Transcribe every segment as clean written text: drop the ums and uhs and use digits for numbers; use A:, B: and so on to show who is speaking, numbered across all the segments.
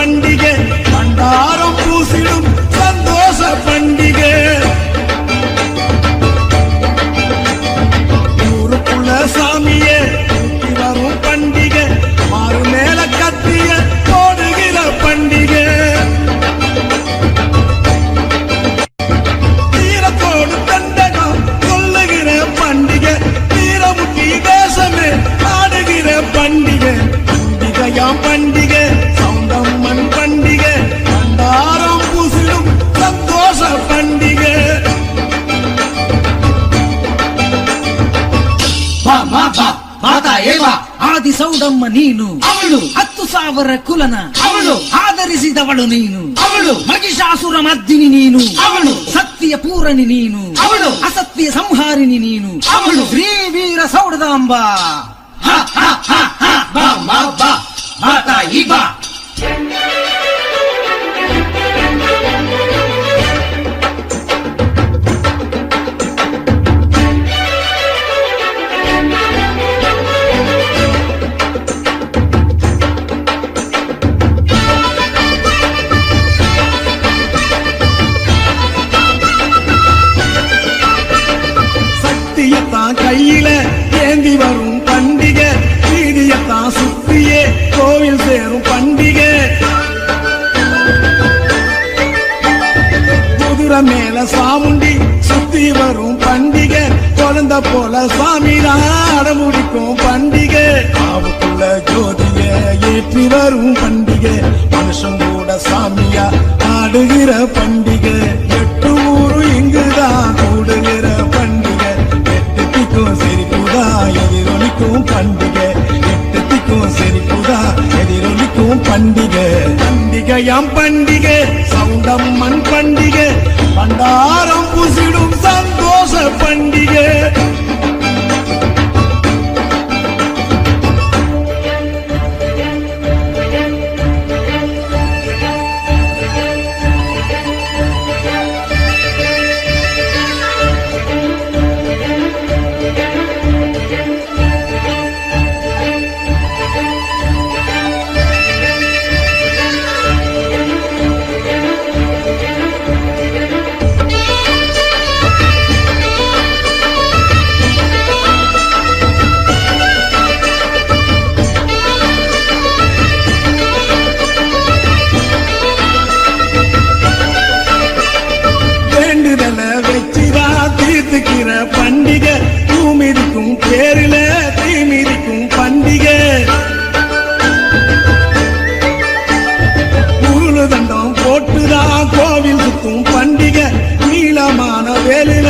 A: பண்டிகை பண்டாரம் பூசிடும் சந்தோஷ பண்டிகை ஊருக்குள்ள சாமியே தூக்கி வரும் பண்டிகை மாறு மேல கத்திய போடுகிற பண்டிகை தீரத்தோடு தண்டகம் சொல்லுகிற பண்டிகை தீரமுட்டி தேசமே ஆடுகிற பண்டிகை பண்டிகையாம் பண்டிகை சௌந்தம்மன் பண்டிகை பண்டாரம் பூசிடும் சந்தோஷ பண்டிகை
B: ಆದಿ ಸೌಡಮ್ಮ ನೀನು ಅವಳು 10,000 ಕುಲನ ಅವಳು ಆದರಿಸಿದವಳು ನೀನು ಅವಳು ಮಹಿಷಾಸುರ ಮರ್ದಿನಿ ನೀನು ಅವಳು ಸತ್ಯ ಪೂರಣಿ ನೀನು ಅವಳು ಅಸತ್ಯ ಸಂಹಾರಿಣಿ ನೀನು ಅವಳು ಶ್ರೀ ವೀರ ಸೌಡದಾಂಬ ಮಾತಾಯಿ ಬಾ
A: கையில ஏந்தி வரும் பண்டிகை வீதியத்தான் சுத்தியே கோவில் சேரும் பண்டிகை குதிரை மேல சாமுண்டி சுத்தி வரும் பண்டிகை குழந்தை போல சாமிதான் அடமுடிக்கும் பண்டிகை ஆவுக்குள்ள ஜோதிய ஏற்றி வரும் பண்டிகை மனுஷன் கூட சாமியா ஆடுகிற பண்டிகை 8 ஊரு இங்குதான் கூடுகிற பண்டிகை சிரிப்புதா எதிரொலிக்கும் பண்டிகை 8 திக்கும் சிரிப்புதா எதிரொலிக்கும் பண்டிகை பண்டிகையாம் பண்டிகை சௌண்டம்மன் பண்டிகை பண்டாரம் பூசிடும் சந்தோஷ பண்டிகை பண்டிகை பூமிதிக்கும் பேரில தீமிதிக்கும் பண்டிகை உருளு தண்டம் போட்டுதான் கோவில் சுத்தும் பண்டிகை நீளமான வேலில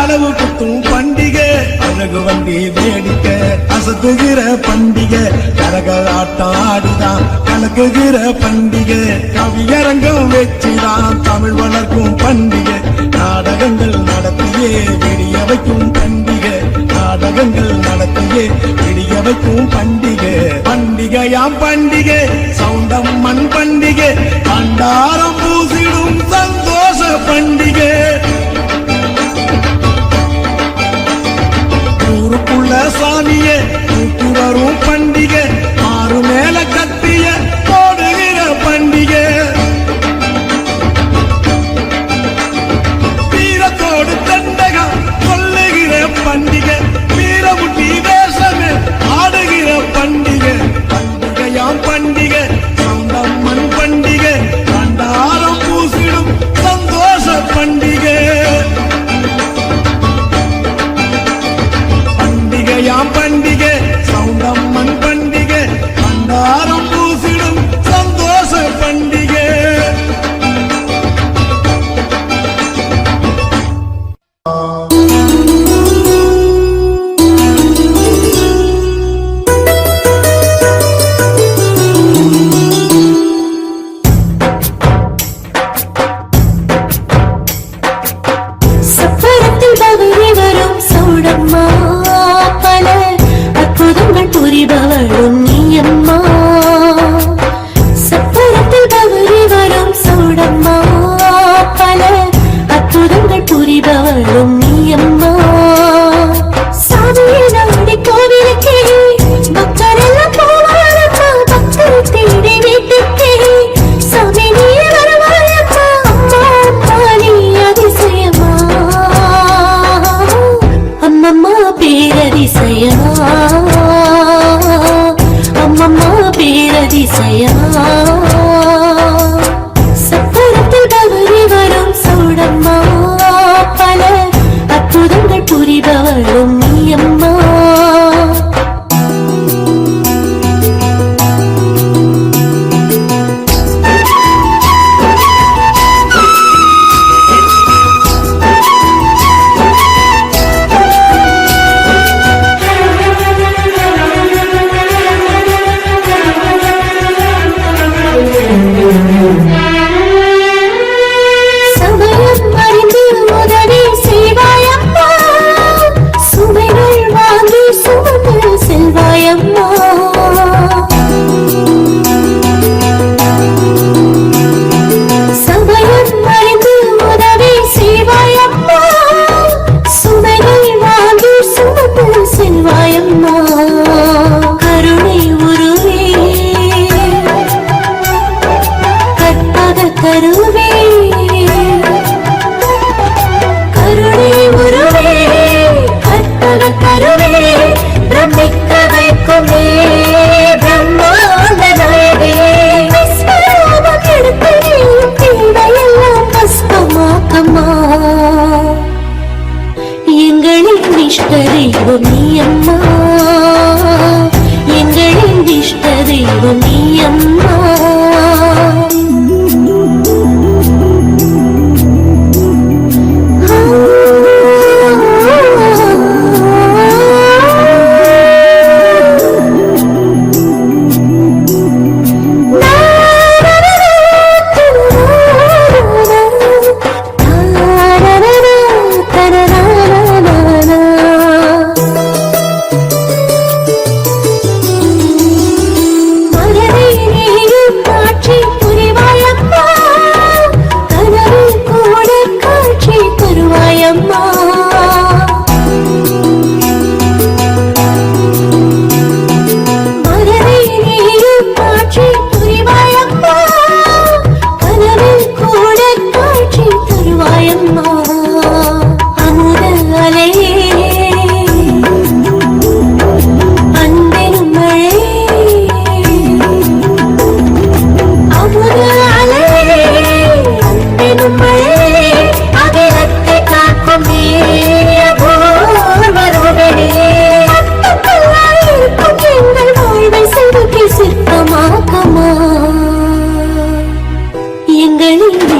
A: அளவு குத்தும் பண்டிகை அழகு வண்டி வேடிக்கை அசத்துகிற பண்டிகை கரக ஆட்டம் ஆடிதான் கலக்குகிற பண்டிகை கவியரங்கம் வச்சுதான் தமிழ் வளர்க்கும் பண்டிகை நாடகங்கள் நடத்தியே விடிய வைக்கும் பண்டிகை நாடகங்கள் நடத்தியே விடிய வைக்கும் பண்டிகை பண்டிகையாம் பண்டிகை சௌண்டம்மன் பண்டிகை பண்டாரம் பூசிடும் சந்தோஷ பண்டிகை ஊருக்குள்ள சாமியே தூக்கி வரும் பண்டிகை ஆறு மேல கத்திய போடுகிற பண்டிகை வீரத்தோடு தண்டகம் சொல்லுகிற பண்டிகை வீரமுட்டி தேசமே ஆடுகிற பண்டிகை பண்டிகையாம் பண்டிகை சௌண்டம்மன் பண்டிகை பண்டாரம் பூசிடும் சந்தோஷ பண்டிகை பண்டிகையாம் பண்டிகை சௌண்டம்மன் பண்டிகை பண்டாரம் பூசிடும் சந்தோஷ பண்டிகை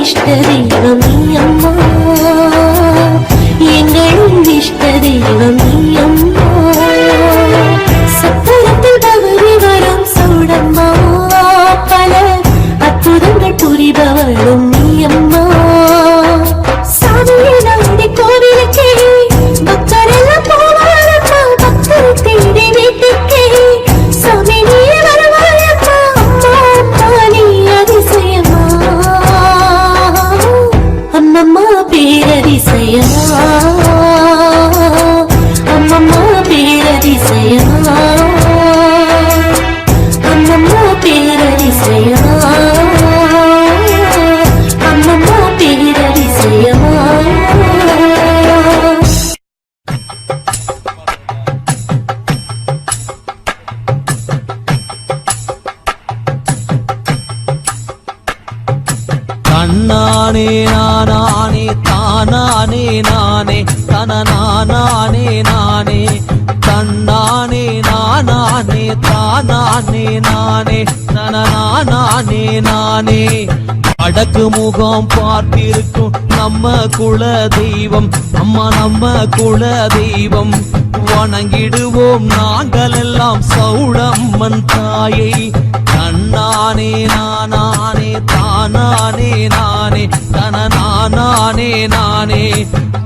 C: இஷ்ட தெய்வம் நீ அம்மா, எங்களின் இஷ்ட தெய்வம் நீ அம்மா. சக்கரத்தில் தவறி வரும் சூடம்மா, பல அற்புதங்கள் புரிபவளும் நீ அம்மா. சாமியை நம்பி கோவிலுக்கே பக்தரெல்லாம் போவாரம்மா, பக்தரை தேடி வீட்டுக்கே சாமி நீ வருவாயம்மா. அம்மா அம்மா நீ அதிசயமா, அம்மம்மா பேரதிசயமா, அம்மம்மா பேரதிசயமா, அம்மம்மா பேரதிசயமா, அம்மம்மா பேரதிசயமா.
D: தன்னானே நானே தானானே நானே தனநானே நானே தன்னானே நானே தானானே நானே தனநானே நானே. வடக்கு முகம் பார்த்திருக்கும் நம்ம குல தெய்வம் அம்மா, நம்ம குல தெய்வம் வணங்கிடுவோம் நாங்கள் எல்லாம் சௌடம்மன் தாயை. தன்னானே நானே தானானே நானே தனநானே நானே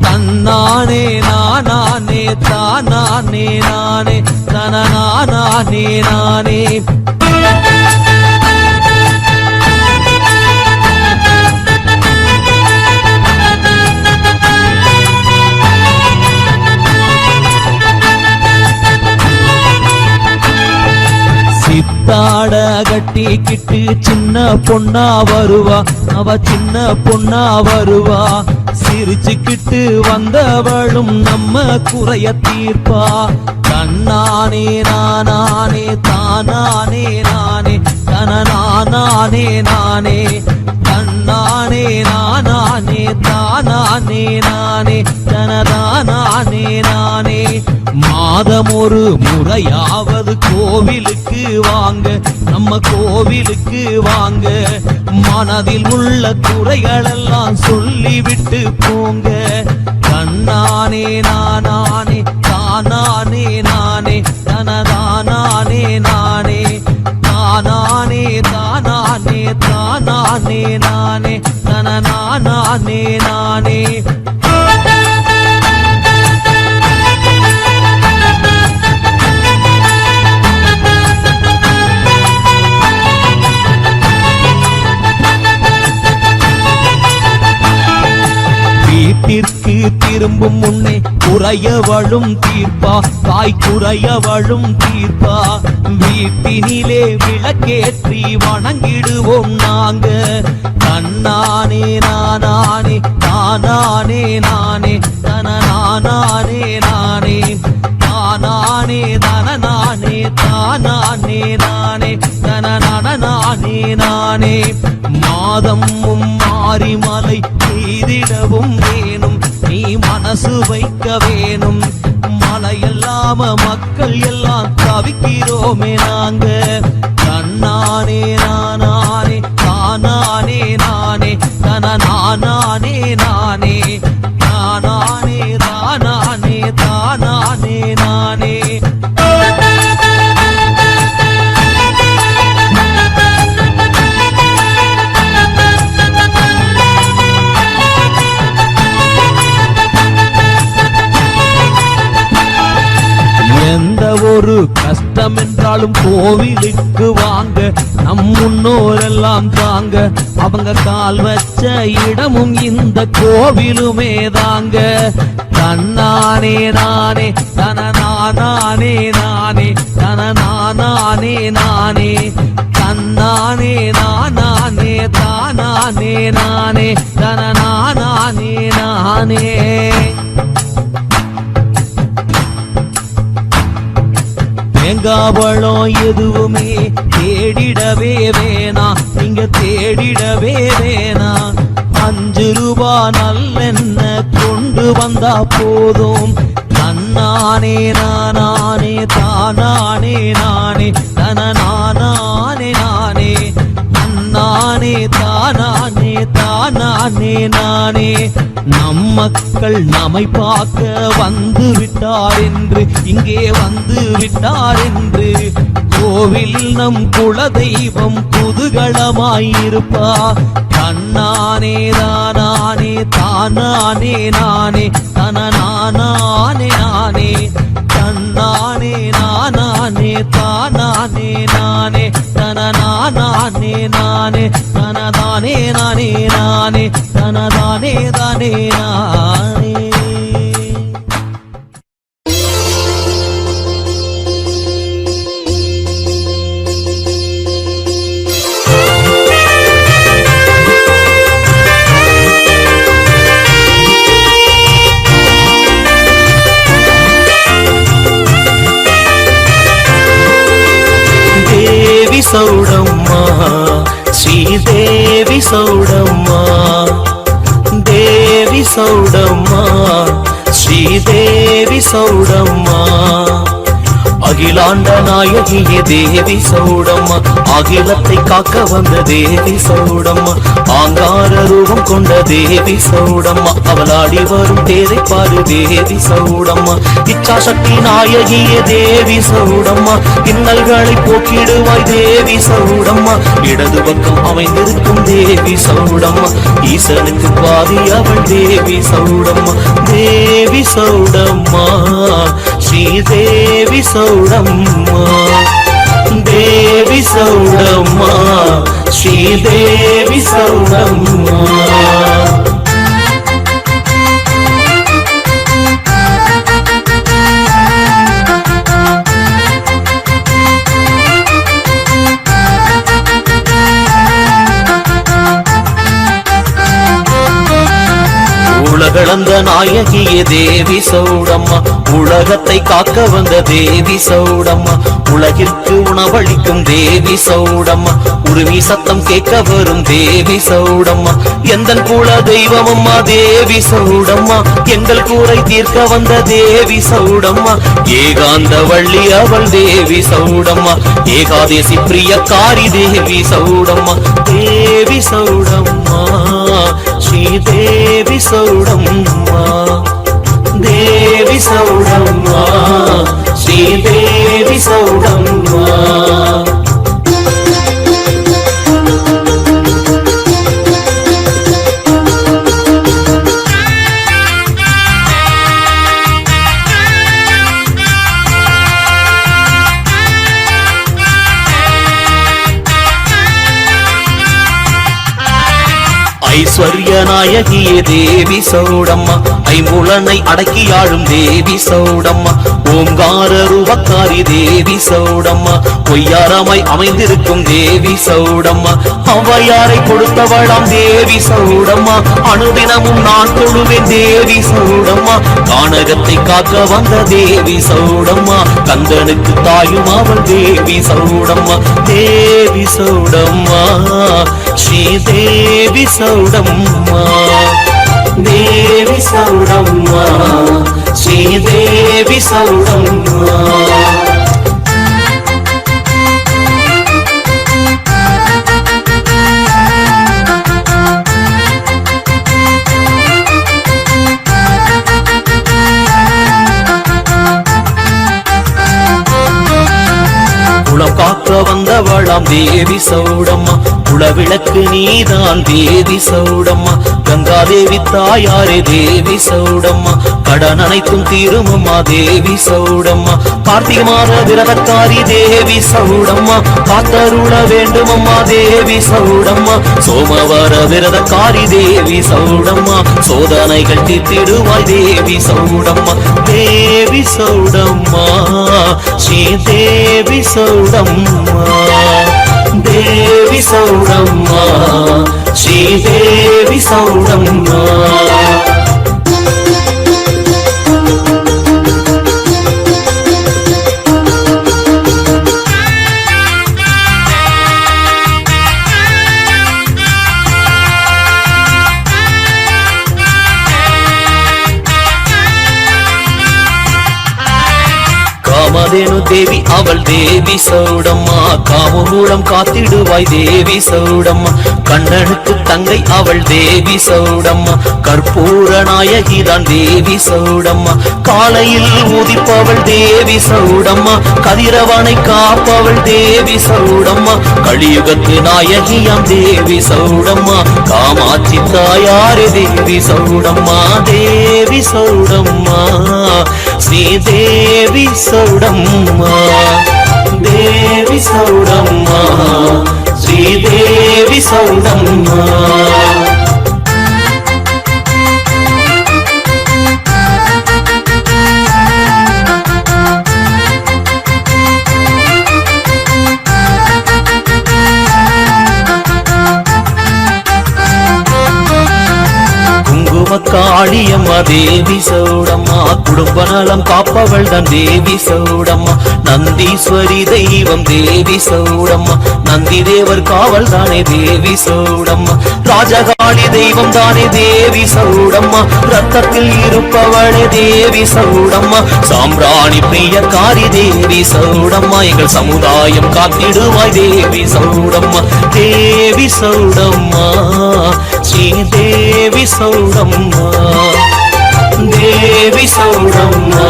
D: தன்னானே நானே தானானே நானே தனநானே நானே. சித்தாட கட்டிக்கிட்டு சின்ன பொண்ணா வருவா, அவ சின்ன பொண்ணா வருவா. சிரிச்சுக்கிட்டு வந்தவளும் நம்ம குறைய தீர்ப்பா. தன்னானே நானே தானானே நானே தனநானே நானே தன்னானே நானே தானானே நானே தனதானே நானே. மாதம் ஒரு முறையாவது கோவிலுக்கு வாங்க, நம்ம கோவிலுக்கு வாங்க. மனதில் உள்ள குறைகளெல்லாம் சொல்லிவிட்டு போங்க. தன்னானே நானே தானானே நானே தனதானே நானே தானானே தானானே தானானே நானே தனநானே நானே. வீட்டிற்கு திரும்பும் முன்னே குறையவளும் தீர்ப்பா, தாய் குறையவளும் தீர்ப்பா. வீட்டினிலே விளக்கேற்றி வணங்கிடுவோம் நாங்க. தன்னானே நானே தானானே நானே தனநானே நானே தானானே தனநானே தானானே நானே தனநானே நானே. மாதமும் மாரிமலை செய்திடவும் வேணும், நீ மனசு வைக்க வேணும். மழையெல்லாம மக்கள் எல்லாம் தவிக்கிறோமே நாங்க. தன்னானே நானே தானானே நானே தனநானே நானே தானானே தானானே தானானே நானே. எந்த ஒரு கஷ்டம் என்றாலும் கோவிலுக்கு வாங்க, நம் முன்னோரெல்லாம் தாங்க. அவங்க கால் வச்ச இடமும் இந்த கோவிலுமே தாங்க. தன்னானே நானே தனநானே நானே தனநானே நானே தன்னானே நானே தானானே நானே தனநானே நானே. தேங்காவளம் எதுவுமே தேடிடவே வேணா, நீங்க தேடிடவே வேணா. 5 ரூபா நல்லெண்ண கொண்டு வந்தா போதும். தன்னானே நானே தானானே நானே தனநானே நானே தன்னானே தானானே தானா நானே நானே நம் மக்கள் நம்மை பார்க்க வந்து விட்டார் என்று இங்கே வந்து விட்டார் என்று கோவில் நம் குலதெய்வம் குதூகலமாயிருப்பா தன்னானே தானானே தானானே நானே தனநானே நானே தன்னானே நானே தானானே நானே தனநானே நானே தனதானே நானே நானே தனதானே தானே நானே
E: సౌడమ్మా శ్రీదేవి సౌడమ్మా దేవి సౌడమ్మా శ్రీదేవి సౌడమ్మా அகிலாண்ட நாயகியே தேவி சௌடம்மா அகிலத்தை காக்க வந்த தேவி சௌடம்மா ஆங்கார ரூபம் கொண்ட தேவி சௌடம்மா அவளாடி வரும் தேரை பாரு தேவி சௌடம்மா இச்சாசக்தி நாயகியே தேவி சௌடம்மா இன்னல்களை போக்கிடுவாய் தேவி சௌடம்மா இடது பக்கம் அமைந்திருக்கும் தேவி சௌடம்மா ஈசனுக்கு பாதி அவள் தேவி சௌடம்மா தேவி சௌடம்மா ஸ்ரீதேவி சௌடம்மா தேவி சௌடம்மா ஸ்ரீதேவி சௌடம்மா உலகளந்த நாயகியே தேவி சௌடம்மா உலகத்தை காக்க வந்த தேவி சௌடம்மா உலகிற்கு உணவளிக்கும் தேவி சௌடம்மா உருவி சத்தம் கேட்க வரும் தேவி சௌடம்மா எந்தன் குல தெய்வமம்மா தேவி சௌடம்மா எங்கள் கூரை தீர்க்க வந்த தேவி சௌடம்மா ஏகாந்த வள்ளி அவள் தேவி சௌடம்மா ஏகாதேசி பிரியக்காரி தேவி சௌடம்மா தேவி சௌடம்மா ஸ்ரீதேவி சௌடம்மா தேவி சௌடம்மா ஸ்ரீதேவி சௌடம்மா ஐஸ்வர்ய நாயகியே தேவி சௌடம்மா ஐம்புலனை அடக்கியாழும் தேவி சௌடம்மா ஓங்கார ரூபக்காரி தேவி சௌடம்மா பொய்யாரமாய் அமைந்திருக்கும் தேவி சௌடம்மா ஔவையாரை கொடுத்தவளாம் தேவி சௌடம்மா அனுதினமும் நான் தொழுவேன் தேவி சௌடம்மா கானகத்தை காக்க வந்த தேவி சௌடம்மா கந்தனுக்கு தாயும் அவள் தேவி சௌடம்மா தேவி சௌடம்மா ஸ்ரீதேவி சௌடம்மா தேவி சௌடம்மா ஸ்ரீதேவி சௌடம்மா குலம் காக்க வந்தவளாம் தேவி சௌடம்மா குலவிளக்கு நீதான் தேவி சௌடம்மா கங்காதேவி தாயாரே தேவி சௌடம்மா கடன் அனைத்தும் தீருமம்மா தேவி சௌடம்மா கார்த்திகை மாத விரதக்காரி தேவி சௌடம்மா காத்தருள வேண்டுமம்மா தேவி சௌடம்மா சோமவார விரதக்காரி தேவி சௌடம்மா சோதனைகள் தீர்த்திடுவாய் தேவி சௌடம்மா தேவி சௌடம்மா ஸ்ரீதேவி சௌடம்மா தேவி சௌடம்மா ஸ்ரீதேவி சௌடம்மா காமதேனு தேவி அவள் தேவி சௌடம்மா காமமூலம் காத்திடுவாய் தேவி சௌடம்மா கண்ணனுக்கு தங்கை அவள் தேவி சௌடம்மா கற்பூர நாயகிதான் தேவி சௌடம்மா காலையில் உதிப்பவள் தேவி சௌடம்மா கதிரவனை காப்பவள் தேவி சௌடம்மா கலியுகத்து நாயகியாம் தேவி சௌடம்மா காமாட்சி தாயாரே தேவி சௌடம்மா தேவி சௌடம்மா ஸ்ரீதேவி சௌடம்மா தேவி சௌடம்மா ஸ்ரீதேவி சௌடம்மா காளியம்மா தேவி சௌடம்மா குடும்ப நலம் காப்பவள் தான் தேவி சௌடம்மா நந்தீஸ்வரி தெய்வம் தேவி சௌடம்மா நந்தி தேவர் காவல் தானே தேவி சௌடம்மா ராஜகாளி தெய்வம் தானே தேவி சௌடம்மா ரத்தத்தில் இருப்பவளே தேவி சௌடம்மா சாம்பிராணி பிரியக்காரி தேவி சௌடம்மா எங்கள் சமுதாயம் காத்திடுவாய் தேவி சௌடம்மா தேவி சௌடம்மா ஸ்ரீதேவி சௌடம்மா தேவி சௌடம்மா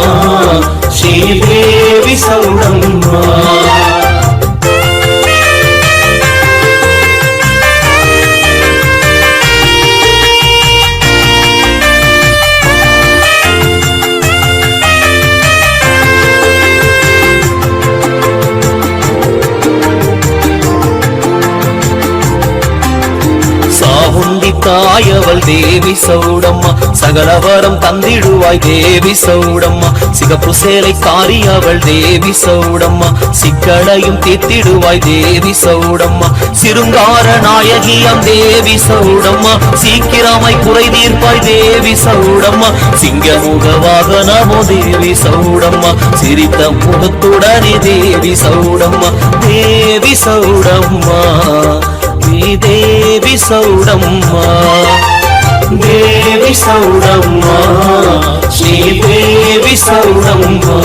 E: ஸ்ரீதேவி சௌடம்மா தாயவள் தேவி சௌடம்மா சகலவரம் தந்திடுவாய் தேவி சௌடம்மா சிகப்பு சேலை காரி அவள் தேவி சௌடம்மா சிக்கடையும் தீர்த்திடுவாய் தேவி சௌடம்மா சிருங்கார நாயகியம் தேவி சௌடம்மா சீக்கிரமாய் குறை தீர்ப்பாய் தேவி சௌடம்மா சிங்கமுக வாகனமோ தேவி சௌடம்மா சிரித்த முகத்துடனே தேவி சௌடம்மா தேவி சௌடம்மா தேவி சௌடம்மா தேவி சௌடம்மா ஸ்ரீதேவி சௌடம்மா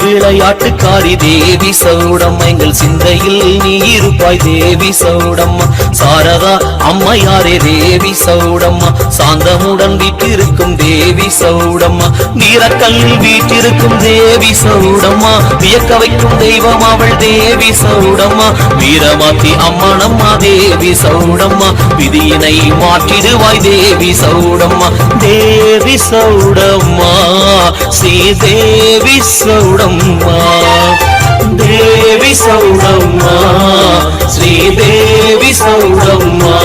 E: விளையாட்டுக்காரி தேவி சௌடம்மா எங்கள் சிந்தையில் நீ இருப்பாய் தேவி சௌடம்மா சாரதா அம்மையாரே தேவி சௌடம்மா சாந்தமுடன் வீட்டிருக்கும் தேவி சௌடம்மா நீரக்கல்லில் வீட்டிருக்கும் தேவி சௌடம்மா வியக்க வைக்கும் தெய்வம் அவள் தேவி சௌடம்மா வீரமாத்தி அம்மனம்மா தேவி சௌடம்மா விதியினை மாற்றிடுவாய் தேவி சௌடம்மா தேவி சௌடம்மா ஸ்ரீதேவி சௌடம்மா தேவி சௌடம்மா ஸ்ரீதேவி சௌடம்மா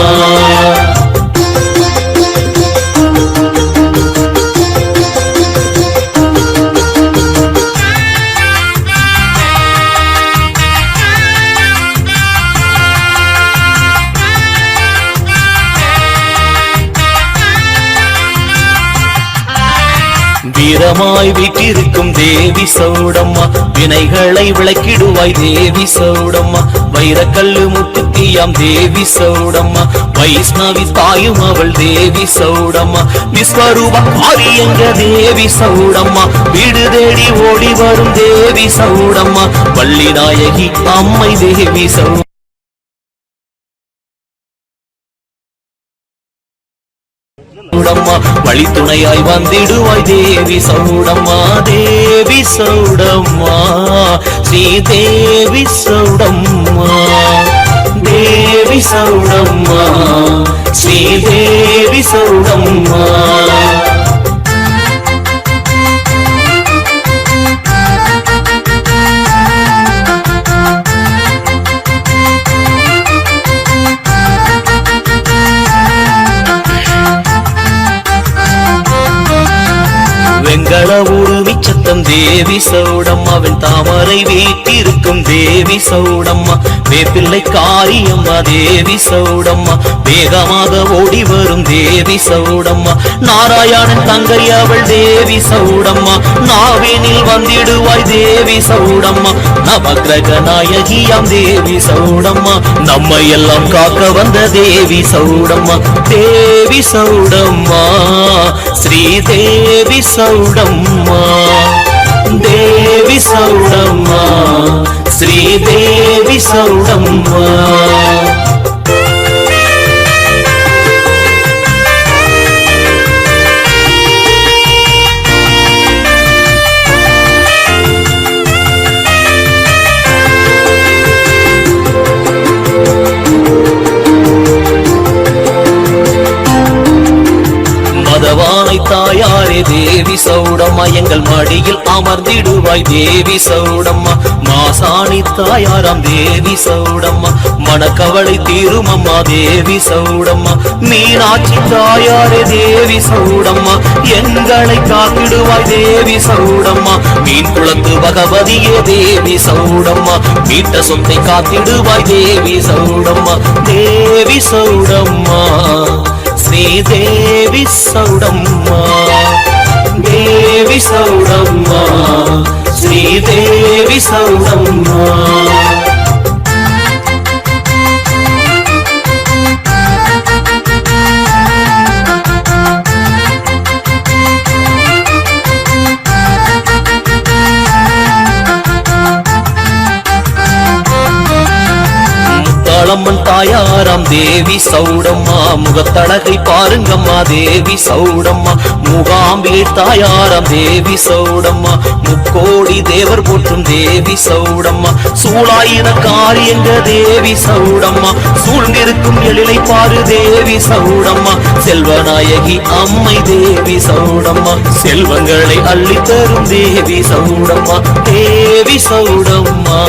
E: வீரமாய் வீட்டிருக்கும் தேவி சௌடம்மா வினைகளை விளக்கிடுவாய் தேவி சௌடம்மா வைரக்கல்லு முத்துத்தியாம் தேவி சௌடம்மா வைஷ்ணவி தாயும் அவள் தேவி சௌடம்மா விஸ்வரூப காரியங்க தேவி சௌடம்மா வீடு தேடி ஓடி வரும் தேவி சௌடம்மா வள்ளி நாயகி அம்மை தேவி சௌடம்மா வழித்துணையாய் வந்திடுவாய் தேவி சௌடம்மா தேவி சௌடம்மா ஸ்ரீதேவி சௌடம்மா தேவி சௌடம்மா ஸ்ரீதேவி சௌடம்மா வெங்கள ஊரு விச்சத்தம் தேவி சௌடம்மாவின் தாமரை வீட்டிருக்கும் தேவி சௌடம்மா வேப்பிள்ளை காரியம்மா தேவி சௌடம்மா வேகமாக ஓடி வரும் தேவி சௌடம்மா நாராயணன் தங்கை அவள் தேவி சௌடம்மா நாவினில் வந்திடுவாய் தேவி சௌடம்மா நவக்கிரக நாயகியாம் தேவி சௌடம்மா நம்மை எல்லாம் காக்க வந்த தேவி சௌடம்மா தேவி சௌடம்மா ஸ்ரீ தேவி சௌடம்மா தேவி சௌடம்மா ஸ்ரீ தேவி சௌடம்மா மதவானை தாயாரே தேவி சௌடம்மா எங்கள் மடியில் அமர்ந்திடுவாய் தேவி சௌடம்மா மாசாணி தாயாராம் தேவி சௌடம்மா மனக்கவலை தீரும் அம்மா தேவி சௌடம்மா மீனாட்சி தாயாரே தேவி சௌடம்மா எங்களை காத்திடுவாய் தேவி சௌடம்மா மீன் குளத்து பகவதியே தேவி சௌடம்மா மீட்ட சொத்தை காத்திடுவாய் தேவி சௌடம்மா தேவி சௌடம்மா ஸ்ரீ தேவி சௌடம்மா தேவி சௌடம்மா ஸ்ரீ தேவி சௌடம்மா அம்மன் தாயாராம் தேவி சௌடம்மா முகத்தழகை பாருங்கம்மா தேவி சௌடம்மா மூகாம்பிகை தாயாராம் தேவி சௌடம்மா முக்கோடி தேவர் போற்றும் தேவி சௌடம்மா சூளாயிர காரியங்க தேவி சௌடம்மா சூழ்ந்திருக்கும் எழிலை பாரு தேவி சௌடம்மா செல்வநாயகி அம்மை தேவி சௌடம்மா செல்வங்களை அள்ளித்தரும் தேவி சௌடம்மா தேவி சௌடம்மா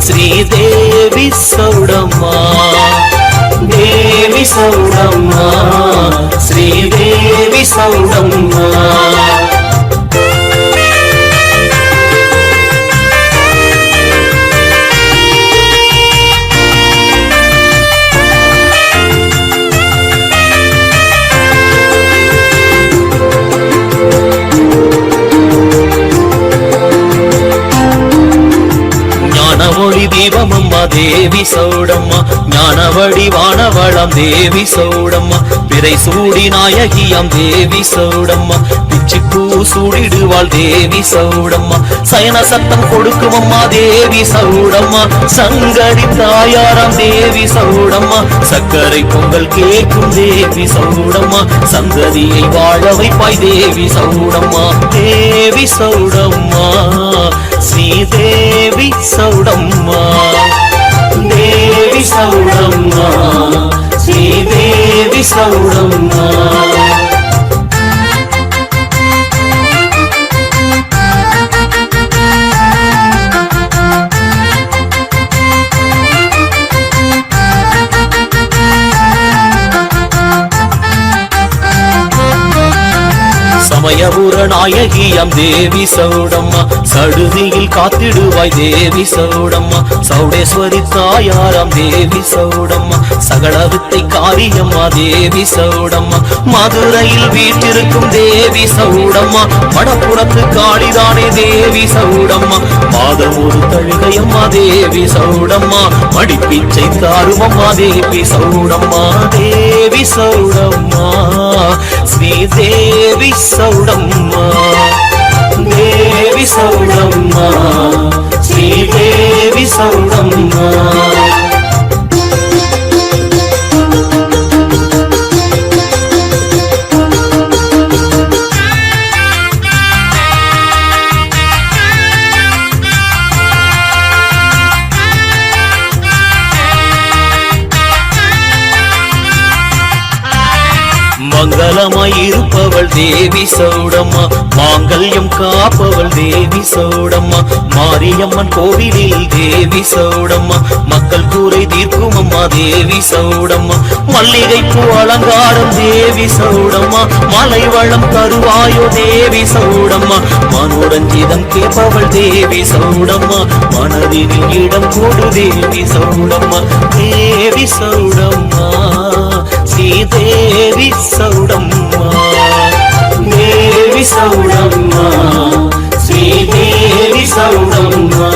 E: ஸ்ரீ தேவி சௌடம்மா தேவி சௌடம்மா ஸ்ரீ தேவி சௌடம்மா ஒளி தீபம் அம்மா தேவி சௌடம்மா ஞானவழி வானவளம் தேவி சௌடம்மா பிறை சூடி நாயகியாம் தேவி சௌடம்மா பிச்சிப்பூ சூடிடுவாள் தேவி சௌடம்மா சயன சத்தம் கொடுக்கும் அம்மா தேவி சௌடம்மா சங்கரி தாயாராம் தேவி சௌடம்மா சக்கரை பொங்கல் கேட்கும் தேவி சௌடம்மா சந்ததியை வாழ வைப்பாய் தேவி சௌடம்மா தேவி சௌடம்மா ஸ்ரீ தேவி சௌடம்மா தேவி சௌடம்மா ஸ்ரீ தேவி சௌடம்மா சமயபுர நாயகியாம் தேவி சௌடம்மா சடுதியில் காத்திடுவாய் தேவி சௌடம்மா சௌடேஸ்வரி தாயாராம் தேவி சௌடம்மா சகல வித்தை காரியம்மா தேவி சௌடம்மா மதுரையில் வீட்டிருக்கும் தேவி சௌடம்மா மடப்புறத்து காளிதானே தேவி சௌடம்மா மாதம் ஒரு தழுகையம்மா தேவி சௌடம்மா மடிப்பிச்சை தாருமம்மா தேவி சௌடம்மா தேவி சௌடம்மா ஸ்ரீ தேவி சௌடம்மா தேவி சௌடம்மா ஸ்ரீ தேவி சௌடம்மா மங்களமாய் இருப்பவள் தேவி சௌடம்மா, மாங்கல்யம் காப்பவள் தேவி சௌடம்மா, மாரியம்மன் கோவிலில் தேவி சௌடம்மா, மக்கள் கூரை தீர்க்கும் அம்மா தேவி சௌடம்மா, மல்லிகை பூ அலங்காரம் தேவி சௌடம்மா, மலை வளம் தருவாயோ தேவி சௌடம்மா, மனோரஞ்சிதம் கேட்பவள் தேவி சௌடம்மா, மனதினில் இடம் கொடு தேவி சௌடம்மா, தேவி சௌடம்மா, ஸ்ரீதேவி சௌடம்மா, தேவி சௌடம்மா, ஸ்ரீதேவி சௌடம்மா.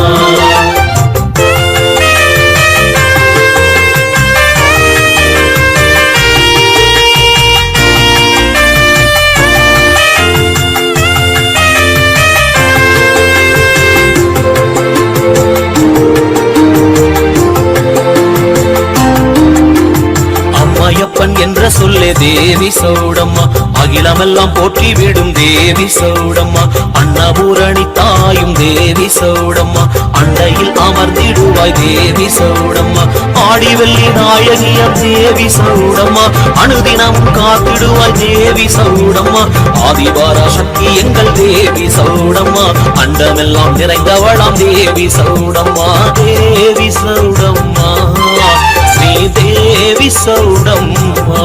E: அம்மையப்பன் என்ற சொல்லே தேவி சௌடம்மா, அகிலமெல்லாம் போற்றி விடும் தேவி சௌடம்மா, அன்னபூரணி தாயும் தேவி சௌடம்மா, அண்டையில் அமர்ந்திடுவாய் தேவி சௌடம்மா, ஆடி வெள்ளி நாயகியம் தேவி சௌடம்மா, அனுதினம் காத்திடுவாய் தேவி சௌடம்மா, ஆதிவாரா சக்தி எங்கள் தேவி சௌடம்மா, அண்டமெல்லாம் நிறைந்தவளாம் தேவி சௌடம்மா, தேவி சௌடம்மா, ஸ்ரீதேவி சௌடம்மா,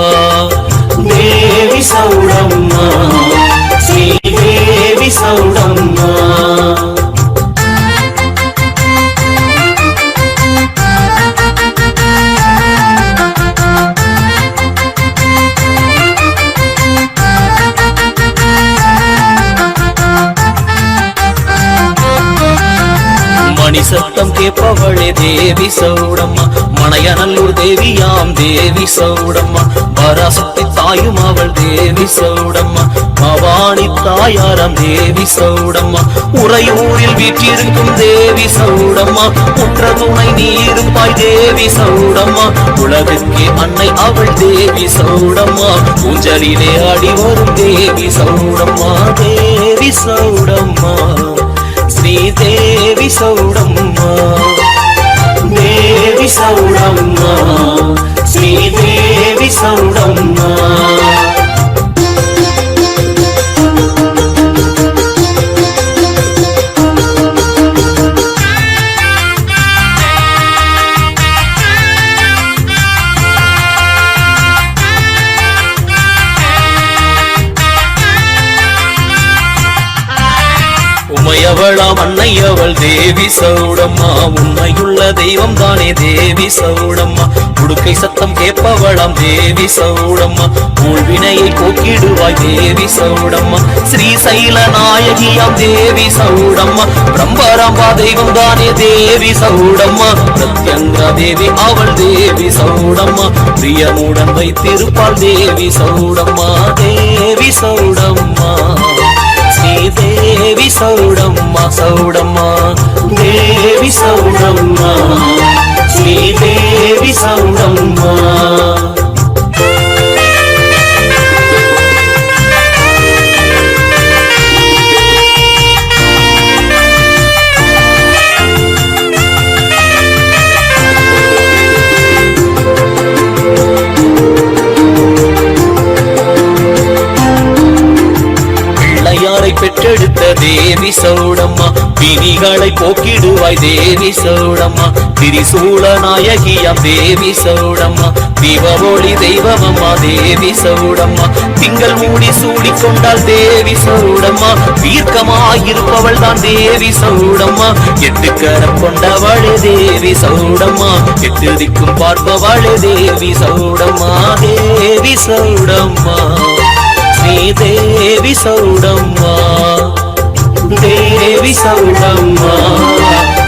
E: தேவி சௌடம்மா, ஸ்ரீதேவி சௌடம்மா. மணி சத்தம் கேட்பவளே தேவி சௌடம்மா, மணையநல்லூர் தேவியாம் தேவி சௌடம்மா, பராசக்தி தாயும் அவள் தேவி சௌடம்மா, பவானி தாயாரம் தேவி சௌடம்மா, உறையூரில் வீற்றிருக்கும் தேவி சௌடம்மா, உற்ற துணை நீருப்பாய் தேவி சௌடம்மா, உலகுக்கே அன்னை அவள் தேவி சௌடம்மா, ஊஞ்சலிலே ஆடி வரும் தேவி சௌடம்மா, தேவி சௌடம்மா, ஸ்ரீதேவி சௌடம்மா, தேவி சௌடம்மா, ஸ்ரீதேவி சௌடம்மா. உமையவளாம் அன்னையவள் தேவி சௌடம்மா, உண்மையுள்ள தெய்வம் தானே தேவி சௌடம்மா, உடுக்கை சத்தம் கேட்பவளாம் தேவி சௌடம்மா, ஊழ்வினையை போக்கிடுவாய் தேவி சௌடம்மா, ஸ்ரீசைல நாயகியாம் தேவி சௌடம்மா, பிரம்பராம்பா தெய்வம் தானே தேவி சௌடம்மா, பிரத்யங்கா தேவி அவள் தேவி சௌடம்மா, பிரியமுடன் வைத்திருப்பாள் தேவி சௌடம்மா, தேவி சௌடம்மா, ஸ்ரீதேவி சௌடம்மா, சௌடம்மா, தேவி சௌடம்மா, ஸ்ரீதேவி சௌடம்மா. பெற்றெடுத்த தேவி சௌடம்மா, விதிகளை போக்கிடுவாய் தேவி சௌடம்மா, திரிசூல நாயகியாம் தேவி சௌடம்மா, தீபமொழி தெய்வமம்மா தேவி சௌடம்மா, திங்கள் மூடி சூடிக்கொண்டால் தேவி சௌடம்மா, தீர்க்கமாயிருப்பவள் தான் தேவி சௌடம்மா, எட்டு கரம் கொண்டவளே தேவி சௌடம்மா, எட்டு திக்கும் பார்ப்பவளே தேவி சௌடம்மா, தேவி சௌடம்மா, ஸ்ரீதேவி சௌடம்மா, தேவி சௌடம்மா,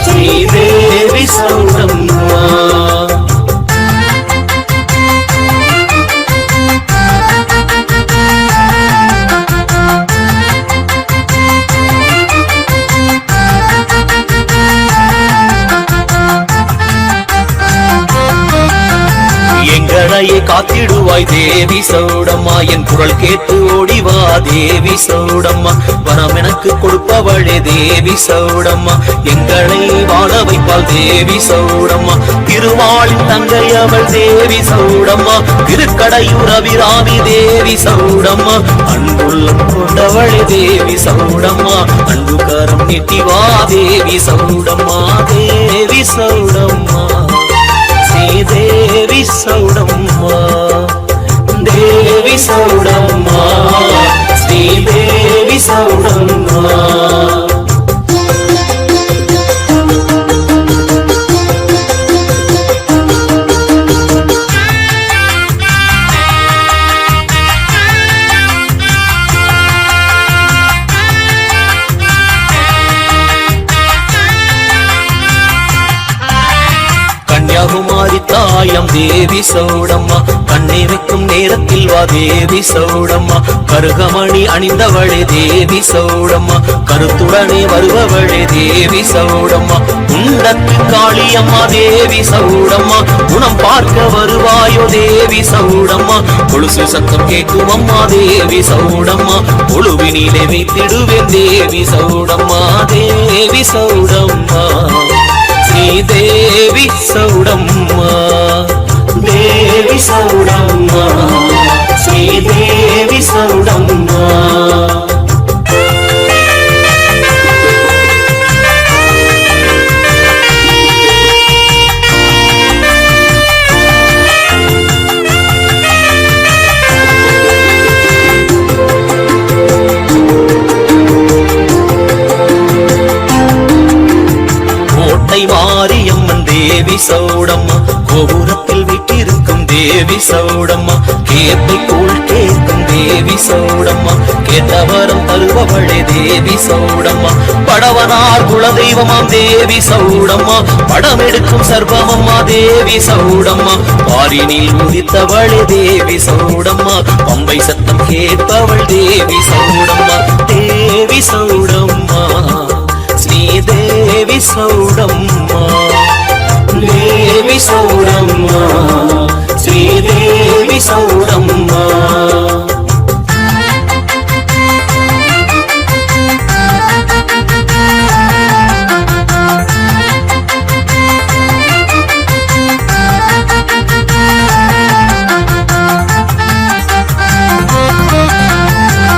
E: ஸ்ரீதேவி சௌடம்மா. எங்களையே காத்திடுவாய் தேவி சௌடம்மா என் குரல் கேட்டு ஓடிவா தேவி சௌடம்மா வரம் எனக்கு கொடுப்பவளே தேவி சௌடம்மா எங்களை வாழ வைப்பாள் தேவி சௌடம்மா திருவாளின் தங்கை அவள் தேவி சௌடம்மா திருக்கடையூர் அபிராமி தேவி சௌடம்மா அன்புள்ளம் கொண்டவளே தேவி சௌடம்மா அன்பு கரம் நீட்டிவா தேவி சௌடம்மா தேவி சௌடம்மா தேவி சௌடம்மா தேவி சௌடம்மா ஸ்ரீ தேவி சௌடம்மா கன்னியாகுமாரி தாயம் தேவி சௌடம்மா கண்ணை வைக்கும் நேரத்தில் வா தேவி சௌடம்மா கருகமணி அணிந்தவளே தேவி சௌடம்மா கருத்துடனே வருபவளே தேவி சௌடம்மா உண்டத்து காளியம்மா தேவி சௌடம்மா குணம் பார்க்க வருவாயோ தேவி சௌடம்மா கொலுசு சத்தம் கேட்கும் அம்மா தேவி சௌடம்மா கொழுவினிலே வைத்திடுவேன் தேவி சௌடம்மா தேவி சௌடம்மா ஸ்ரீ தேவி சௌடம்மா தேவி சௌடம்மா ஸ்ரீ தேவி சௌடம்மா கோட்டை மாரியம்மன் தேவி சௌடம்மா கோபுரத்தில் விட்டிருக்கும் தேவி சௌடம்மா கேப்பை கூழ் கேட்கும் தேவி சௌடம்மா கேட்டவரம் தருபவளே தேவி சௌடம்மா படவனார் குலதெய்வமாம் தேவி சௌடம்மா படம் எடுக்கும் சர்வமம்மா தேவி சௌடம்மா பாரினில் உதித்தவளே தேவி சௌடம்மா பம்பை சத்தம் கேட்பவள் தேவி சௌடம்மா தேவி சௌடம்மா ஸ்ரீ தேவி சௌடம்மா தேவி சௌடம்மா ஸ்ரீ தேவி சௌடம்மா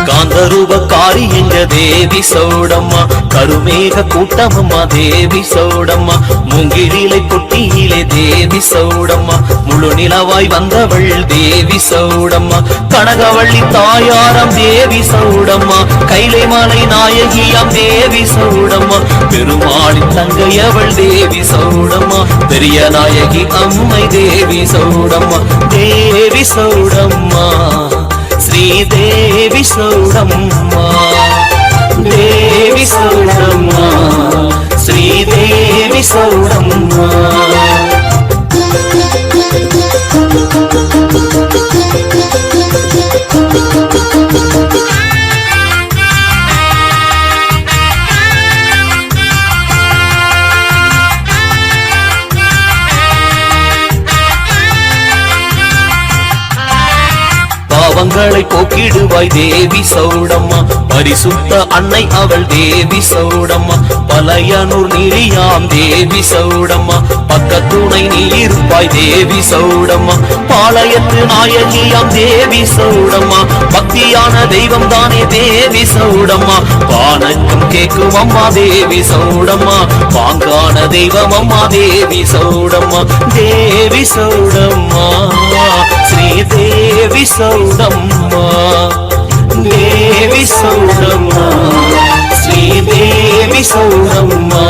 E: காந்தரூபக்காரி எங்க தேவி சௌடம்மா கருமேக கூட்டமம்மா தேவி சௌடம்மா மூங்கிலிலை கொட்டியிலே தேவி சௌடம்மா முழு நிலவாய் வந்தவள் தேவி சௌடம்மா கனகவள்ளி தாயாரம் தேவி சௌடம்மா கைலை மலை நாயகியாம் தேவி சௌடம்மா பெருமாளின் தங்கையவள் தேவி சௌடம்மா பெரிய நாயகி அம்மை தேவி சௌடம்மா தேவி சௌடம்மா ஸ்ரீ தேவி சௌடம்மா தேவி சௌடம்மா ஸ்ரீ தேவி சௌடம்மா பாவங்களை போக்கிடுவாய் தேவி சௌடம்மா பரிசுத்த அன்னை அவள் தேவி சௌடம்மா பலையனூர் நீரியாம் தேவி சௌடம்மா பக்கத்துணை நீ இருப்பாய் தேவி சௌடம்மா பாளையத்து நாயகியாம் தேவி சௌடம்மா பக்தியான தெய்வம் தானே தேவி சௌடம்மா பானக்கம் கேட்கும் அம்மா தேவி சௌடம்மா பாங்கான தெய்வம் அம்மா தேவி சௌடம்மா தேவி சௌடம்மா ஸ்ரீ தேவி சௌடம்மா தேவி சௌடம்மா ஸ்ரீ தேவி சௌடம்மா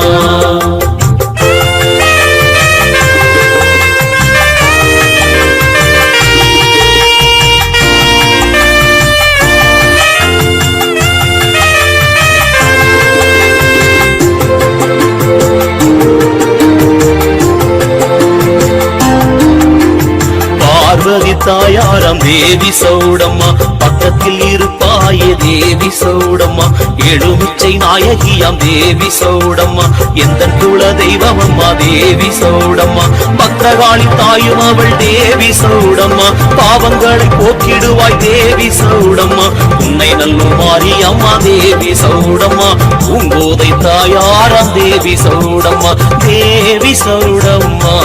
E: பார்வதி தாயாரம் தேவி சௌடம்மா பக்கத்தில் இருப்பாயே தேவி சௌடம்மா எழுமிச்சை நாயகியாம் தேவி சௌடம்மா எந்த குல தெய்வம் அம்மா தேவி சௌடம்மா பக்தகாளி தாயும் அவள் தேவி சௌடம்மா பாவங்களை போக்கிடுவாய் தேவி சௌடம்மா உன்னை நல்லும் மாரியம்மா தேவி சௌடம்மா பூங்கோதை தாயாரம் தேவி சௌடம்மா தேவி சௌடம்மா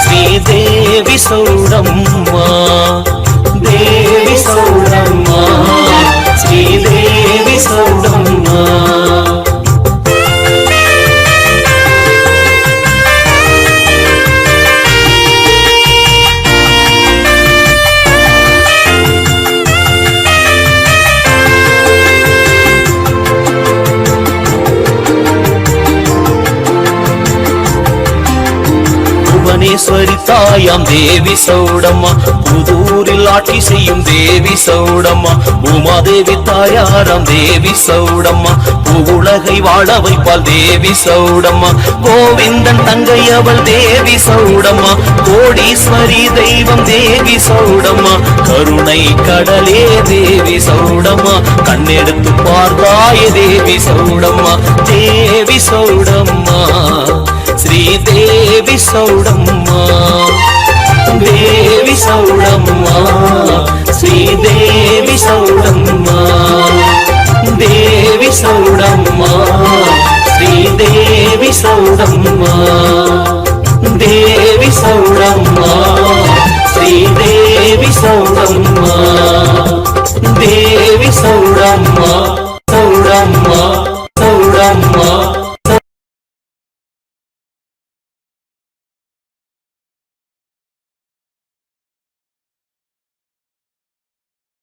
E: శ్రీదేవి సౌడమ్మ దేవి సౌడమ్మ శ్రీదేవి సౌడమ్మ புவனேஸ்வரி தாயாம் தேவி சௌடம்மா புதூரில் ஆட்சி செய்யும் தேவி சௌடம்மா உமாதேவி தாயாராம் தேவி சௌடம்மா பூவுலகை வாழ வைப்பாள் தேவி சௌடம்மா கோவிந்தன் தங்கை அவள் தேவி சௌடம்மா கோடீஸ்வரி தெய்வம் தேவி சௌடம்மா கருணை கடலே தேவி சௌடம்மா கண்ணெடுத்து பார்த்தாய தேவி சௌடம்மா தேவி சௌடம்மா శ్రీదేవి సౌడమ్మ దేవి సౌడమ్మ శ్రీదేవి సౌడమ్మ దేవి సౌడమ్మ శ్రీదేవి సౌడమ్మ దేవి సౌడమ్మ